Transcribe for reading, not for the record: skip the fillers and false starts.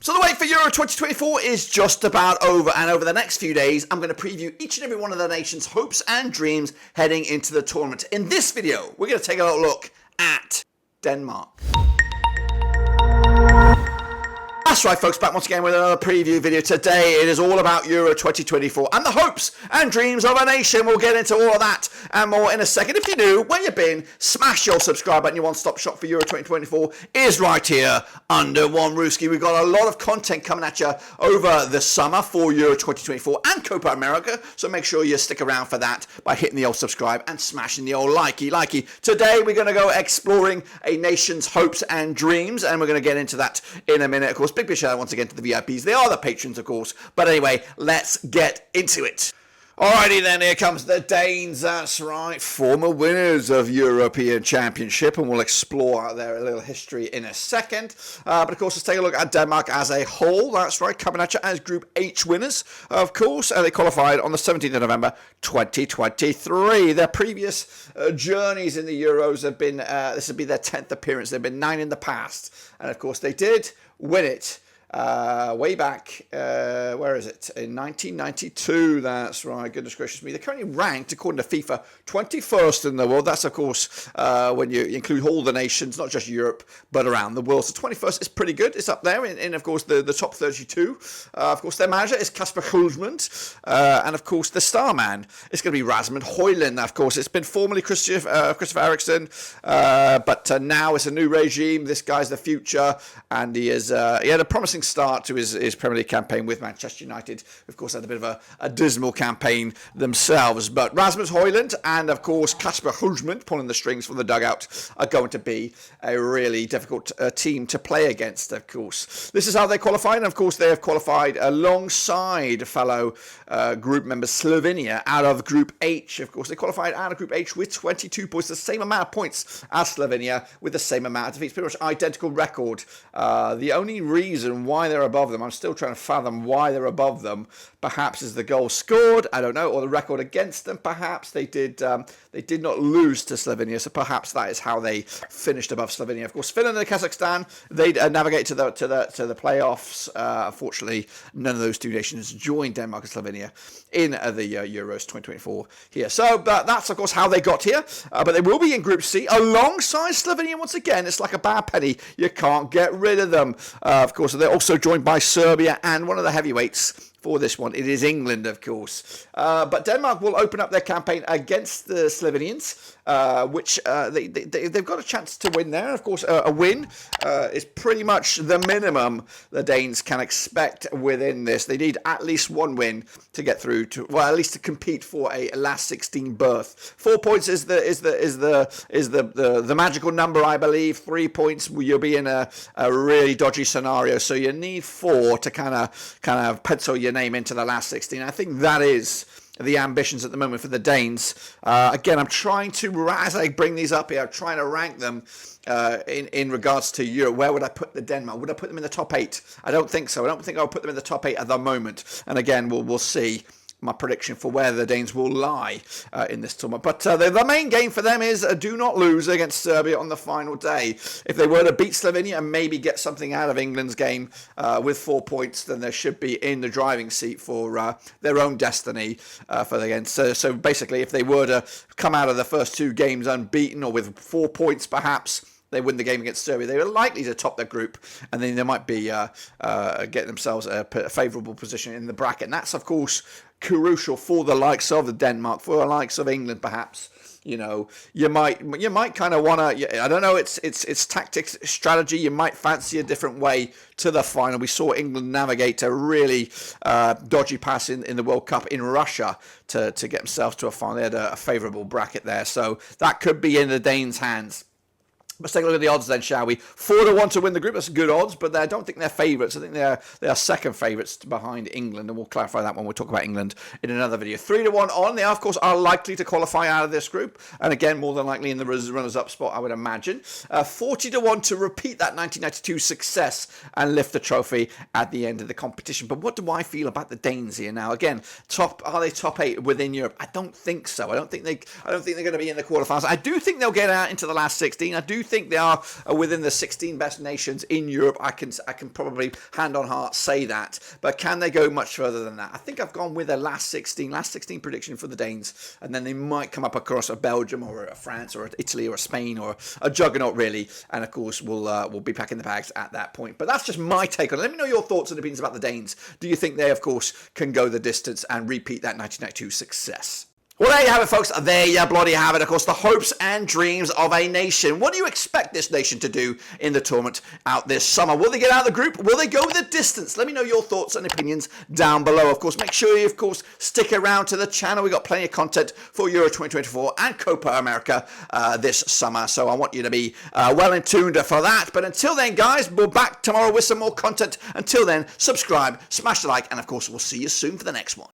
So the wait for Euro 2024 is just about over, and over the next few days I'm going to preview each and every one of the nation's hopes and dreams heading into the tournament. In this video, we're going to take a look at Denmark. That's right, folks, back once again with another preview video. Today it is all about Euro 2024 and the hopes and dreams of a nation. We'll get into all of that and more in a second. If you're new, where you been, smash your subscribe button. Your one-stop shop for Euro 2024 is right here under one Ruski. We've got a lot of content coming at you over the summer for Euro 2024 and Copa America, so make sure you stick around for that by hitting the old subscribe and smashing the old likey. Today we're going to go exploring a nation's hopes and dreams, and we're going to get into that in a minute. Of course, big shout out once again to the VIPs. They are the patrons, of course. But anyway, let's get into it. Alrighty then, here comes the Danes. That's right, former winners of European Championship, and we'll explore their little history in a second. But of course, let's take a look at Denmark as a whole. That's right, coming at you as Group H winners, of course. And they qualified on the 17th of November 2023. Their previous journeys in the Euros have been, this would be their 10th appearance. They've been 9 in the past. And of course, they did win it. Way back, where is it? In 1992, that's right, goodness gracious me. They're currently ranked, according to FIFA, 21st in the world. That's, of course, when you include all the nations, not just Europe, but around the world. So 21st is pretty good. It's up there in of course, the top 32. Of course, their manager is Kasper Hulsmund. And, of course, the star man is going to be Rasmus Højlund. Of course, it's been formerly Christopher Eriksen, but now it's a new regime. This guy's the future, and he had a promising start to his Premier League campaign with Manchester United. Of course, had a bit of a dismal campaign themselves. But Rasmus Højlund and, of course, Kasper Hulsmund pulling the strings from the dugout are going to be a really difficult team to play against, of course. This is how they qualified. And, of course, they have qualified alongside fellow group member Slovenia out of Group H. Of course, they qualified out of Group H with 22 points, the same amount of points as Slovenia with the same amount of defeats. Pretty much identical record. The only reason why they're above them, I'm still trying to fathom why they're above them. Perhaps is the goal scored, I don't know, or the record against them. Perhaps they did not lose to Slovenia, so perhaps that is how they finished above Slovenia. Of course, Finland and Kazakhstan, they navigate to the playoffs. Unfortunately, none of those two nations joined Denmark and Slovenia in the Euros 2024 here. So that's of course how they got here. But they will be in Group C alongside Slovenia once again. It's like a bad penny; you can't get rid of them. Of course, they're also joined by Serbia and one of the heavyweights for this one. It is England, of course. But Denmark will open up their campaign against the Slovenians, which they've got a chance to win there. Of course, a win is pretty much the minimum the Danes can expect within this. They need at least one win to get through to, well, at least to compete for a last 16 berth. 4 points is the magical number, I believe. 3 points, you'll be in a really dodgy scenario. So you need 4 to kind of pencil your name into the last 16. I think that is the ambitions at the moment for the Danes. Again, I'm trying to, as I bring these up here, I'm trying to rank them in regards to Europe. Where would I put the Denmark? Would I put them in the top 8? I don't think so. I don't think I'll put them in the top 8 at the moment. And again, we'll see my prediction for where the Danes will lie in this tournament. But the main game for them is do not lose against Serbia on the final day. If they were to beat Slovenia and maybe get something out of England's game with 4 points, then they should be in the driving seat for their own destiny for the end. So basically, if they were to come out of the first 2 games unbeaten or with 4 points perhaps, they win the game against Serbia, they are likely to top their group, and then they might be getting themselves a favourable position in the bracket. And that's, of course, crucial for the likes of Denmark, for the likes of England, perhaps. You know, you might kind of want to, I don't know, it's tactics, strategy. You might fancy a different way to the final. We saw England navigate a really dodgy pass in the World Cup in Russia to get themselves to a final. They had a favourable bracket there, so that could be in the Danes' hands. Let's take a look at the odds then, shall we? 4-1 to win the group. That's good odds, but I don't think they're favourites. I think they are second favourites behind England, and we'll clarify that when we talk about England in another video. 3-1 on. They, of course, are likely to qualify out of this group, and again, more than likely in the runners-up spot, I would imagine. 40-1 to repeat that 1992 success and lift the trophy at the end of the competition. But what do I feel about the Danes here now? Again, are they top 8 within Europe? I don't think so. I don't think they're going to be in the quarterfinals. I do think they'll get out into the last 16. I do think they are within the 16 best nations in Europe. I can probably hand on heart say that. But can they go much further than that? I think I've gone with a last 16 prediction for the Danes, and then they might come up across a Belgium or a France or Italy or a Spain or a juggernaut really, and of course we'll be packing the bags at that point. But that's just my take on it. Let me know your thoughts and opinions about the Danes. Do you think they, of course, can go the distance and repeat that 1992 success? Well, there you have it, folks. There you bloody have it. Of course, the hopes and dreams of a nation. What do you expect this nation to do in the tournament out this summer? Will they get out of the group? Will they go the distance? Let me know your thoughts and opinions down below. Of course, make sure you, of course, stick around to the channel. We've got plenty of content for Euro 2024 and Copa America this summer. So I want you to be well in tuned for that. But until then, guys, we're back tomorrow with some more content. Until then, subscribe, smash the like, and of course, we'll see you soon for the next one.